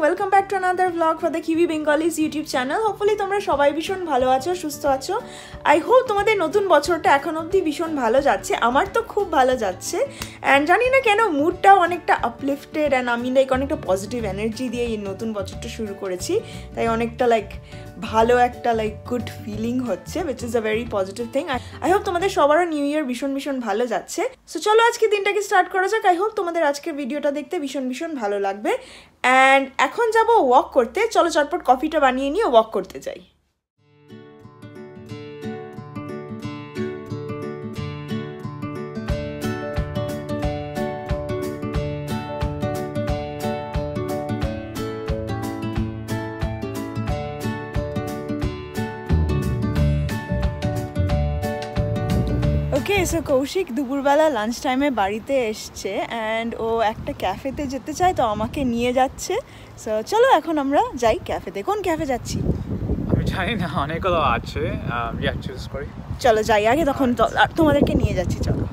Welcome back to another blog for the Kiwi Bengalis YouTube channel. Hopefully তোমরা সবাই ভীষণ ভালো আছো, সুস্থ আছো। আই হোপ তোমাদের নতুন বছরটা এখন অবধি ভীষণ ভালো যাচ্ছে। আমার তো খুব ভালো যাচ্ছে অ্যান্ড জানি না কেন মুডটাও অনেকটা আপলিফটেড অ্যান্ড আমি অনেকটা পজিটিভ এনার্জি দিয়ে এই নতুন বছরটা শুরু করেছি, তাই অনেকটা ভালো একটা গুড ফিলিং হচ্ছে, which is a very positive thing. I hope তোমাদের সবারও নিউ ইয়ার ভীষণ ভীষণ ভালো যাচ্ছে। সো চলো আজকে দিনটাকে স্টার্ট করা যাক। আই হোপ তোমাদের আজকের ভিডিওটা দেখতে ভীষণ ভীষণ ভালো লাগবে। অ্যান্ড এখন যাব ওয়াক করতে। চলো চটপট কফিটা বানিয়ে নিয়ে ওয়াক করতে যাই। ওকে, সো কৌশিক দুপুরবেলা লাঞ্চ টাইমে বাড়িতে এসছে অ্যান্ড ও একটা ক্যাফেতে যেতে চায়, তো আমাকে নিয়ে যাচ্ছে। সো চলো এখন আমরা যাই ক্যাফেতে। কোন ক্যাফে যাচ্ছি আমি জানি না, অনেকগুলো আছে, চুজ করি। চলো যাই আগে, তখন তোমাদেরকে নিয়ে যাচ্ছি। চলো।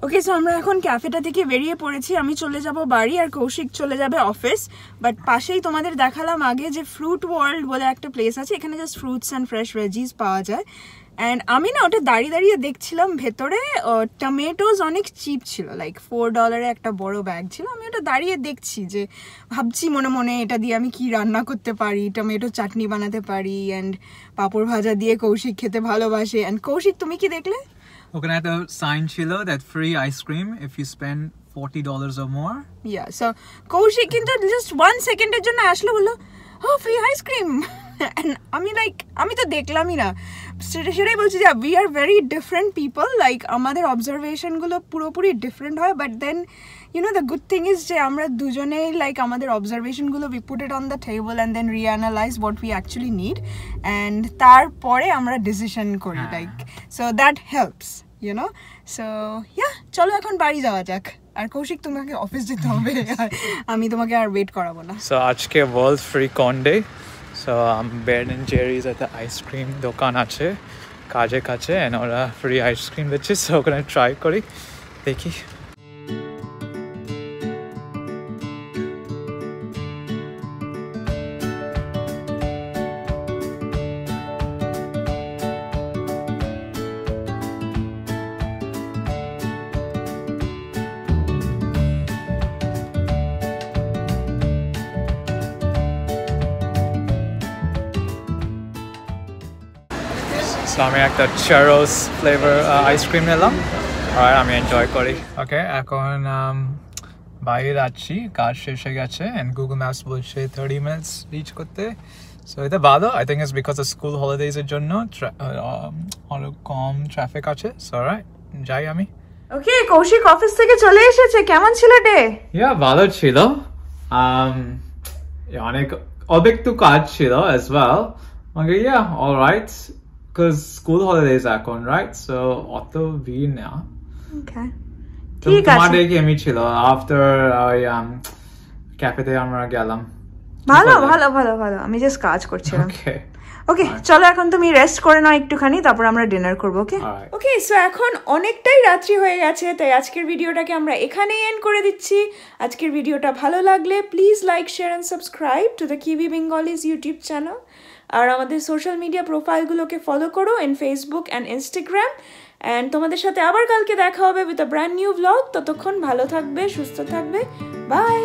ওকে, সো আমরা এখন ক্যাফেটা থেকে বেরিয়ে পড়েছি। আমি চলে যাব বাড়ি আর কৌশিক চলে যাবে অফিস। বাট পাশেই তোমাদের দেখালাম আগে যে ফ্রুট ওয়ার্ল্ড বলে একটা প্লেস আছে, এখানে just fruits and fresh veggies পাওয়া যায়। অ্যান্ড আমি না ওটা দাঁড়িয়ে দাঁড়িয়ে দেখছিলাম, ভেতরে টমেটোজ অনেক চিপ ছিল, $4 একটা বড় ব্যাগ ছিল। আমি ওটা দাঁড়িয়ে দেখছি, যে ভাবছি মনে মনে এটা দিয়ে আমি কি রান্না করতে পারি, টমেটো চাটনি বানাতে পারি অ্যান্ড পাঁপড় ভাজা দিয়ে কৌশিক খেতে ভালোবাসে। অ্যান্ড কৌশিক তুমি কি দেখলে? ওখানে একটা সাইন ছিল that free ice cream if you spend $40 or more. Yeah, so Kaushik কিন্তু জাস্ট 1 সেকেন্ডের জন্য আসলো, বললো ফ্রি আইসক্রিম। আমি তো দেখলামই না, সেটাই বলছি যে we are very different people. আমাদের অবজারভেশনগুলো পুরোপুরি ডিফারেন্ট হয়, but then the good thing is যে আমরা দুজনেই আমাদের অবজারভেশনগুলো we put it on the table and then reanalyse what we actually need and তারপরে আমরা ডিসিশন করি, সো দ্যাট হেল্পস সো চলো এখন বাড়ি যাওয়া যাক। আর কৌশিক তোমাকে অফিস যেতে হবে, আমি তোমাকে আর ওয়েট করাবো না। সো আজকে world free cone day. So Ben and Jerry's একটা আইসক্রিম দোকান আছে কাছে কাছে, অ্যান্ড ওরা ফ্রি আইসক্রিম দিচ্ছে। সো ওখানে ট্রাই করি, দেখি। আমি একটা চারোস ফ্লেভার আইসক্রিম নিলাম আর আমি এনজয় করি। ওকে, এখন বাইরে যাচ্ছি, কাজ শেষ হয়ে গেছে অ্যান্ড গুগল ম্যাপস বলছে 30 মিনিটস রিচ করতে। সো এটা ভালো, I think it's because of school হলিডেজের জন্য অনেক কম ট্রাফিক আছে। সো রাইট, যাই আমি। ওকে, কৌশিক অফিস থেকে চলে এসেছে। কেমন ছিল ডে? ভালো ছিল, অনেক একটু কাজ ছিল as well. All right. Because school holidays এখন, right? So অত ভিড় না। Okay, ঠিক আছে। তোমাদের কি এমনি ছিল? আফটার ক্যাফেতে আমরা গেলাম। ভালো ভালো ভালো ভালো, আমি জাস্ট কাজ করছিলাম। ওকে, চলো এখন তুমি রেস্ট করে নাও একটুখানি, তারপর আমরা ডিনার করবো। ওকে, সো এখন অনেকটাই রাত্রি হয়ে গেছে, তাই আজকের ভিডিওটাকে আমরা এখানেই এন্ড করে দিচ্ছি। আজকের ভিডিওটা ভালো লাগলে please like, share and subscribe to the Kiwi Bengalis YouTube channel. আর আমাদের সোশ্যাল মিডিয়া প্রোফাইলগুলোকে ফলো করো in Facebook and Instagram. And তোমাদের সাথে আবার কালকে দেখা হবে with a brand new blog. ততক্ষণ ভালো থাকবে, সুস্থ থাকবে, বাই।